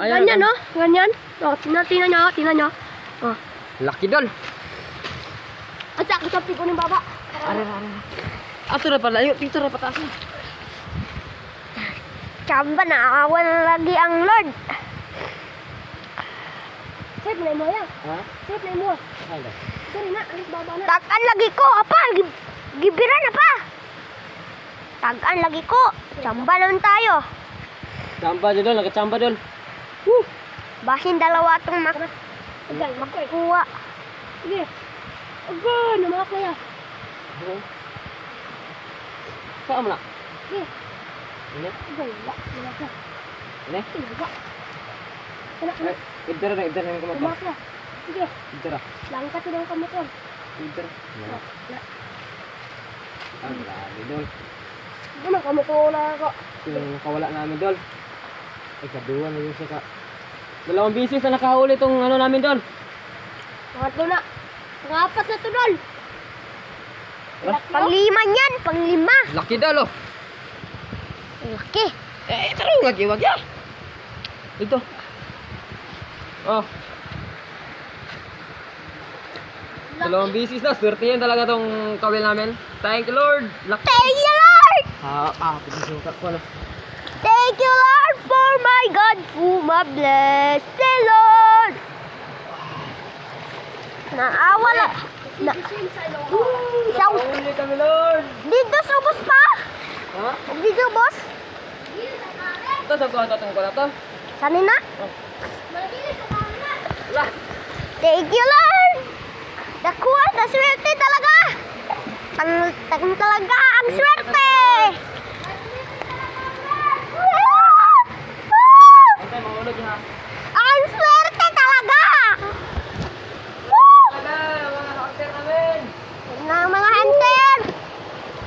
Ayan, ganyan, no? Ganyan. Oh, tingnan nyo, tingnan nyo. Oh. Laki dol. At saka sabi ko ng baba. Are. Ato na pala, yun. Dito na pataas na. Chamba na awan lagi ang Lord. Sip na mo yan. Ha? Sip na mo. Ano? Sorry na, alis baba na. Tagan lagi ko, apa? Gibira na pa. Tagan lagi ko. Chamba naman tayo. Chamba dol, nakachamba dol. Basin dalawa itong makuha. Sige. Aga, namak na yan. Saan mo na? Sige. Ini? Aga, wala. Namak na. Ini? Wala. Wala na. Idar na yung kamot. Namak na. Sige. Idar. Langkat na ang kamot ko. Idar. Wala. Ah, grabe dol. Ano, kamot ko na ako. Yung nakawala namin dol. Ay, kaduwa na yung saka. Dalawang bisis na nakahuli itong ano namin dol. Pangatlo na. Pangapat na to, Dol. Wala? Panglima yan, panglima. Laki dol oh. Laki. Taro nga kiwag ya. Ito. Oh. Dalawang bisis na. Swerte yan talaga itong kawil namin. Thank you Lord. Laki. Thank you, Lord. Pinasukat ko na. Thank you, Lord, for my God, whom I bless the Lord. Naawa na. Isang. Huli kami Lord. Dito subos pa. Ha? Dito, boss. Ito, itong ko na to. Sanin na. Lah. Thank you, Lord. Nakuha, naswerte talaga. Talaga ang swerte. Antay, mahulog ha. Ang swerte talaga. Talaga, mga hunter namin. Mga hunter.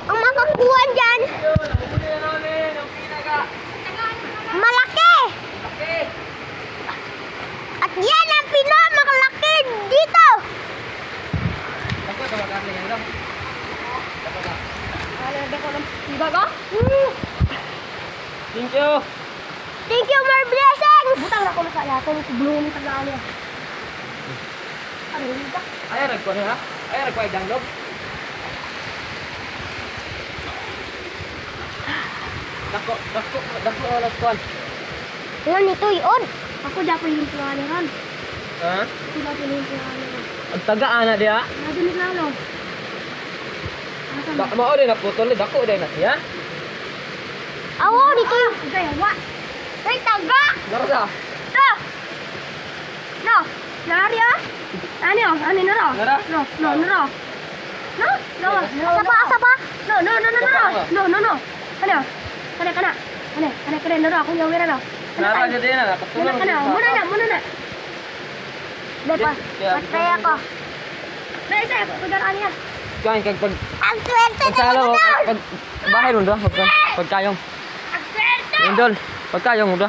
Ang makakuha dyan. Yun, nahuli na namin. Ang pinaga. Malaki. Laki. At yan ang pinamakalaki dito. Ako, tawagan niya lang. Diba ka? Thank you. Thank you, more blessings. Butang na ko na kaya. Kung bloom tagaan niya. Ano yun ka? Ay, nagko niya ha? Ay, nagko ay danglog. Dako oras kon. Yan, ito yun. Ako dapat yung tuwali ron. Ha? Ako dapat yung tuwali ron. Ang tagaan na diya. Nadinig na lang. Mao din na putol, dako din na siya. Awo, dito yung. Okay, what? Ay, taga! Narasa. No! No! Nari ah? Ano yun? Ano na raw? Nara? No, no, no, no. No, no, asa pa, asa pa? No, no, no, no, no, no, no, no. Ano? Kana, nara, akong yung wira na. Nara niya din na, Muna ka na, muna na. Depa, patay ako. May isa, pagdaraan niya. Kain kag pag Ang swerte na pagsalo mo na! pag bahay ron do, pagkayong. Ang swerte! Indol, pagkayong mo do.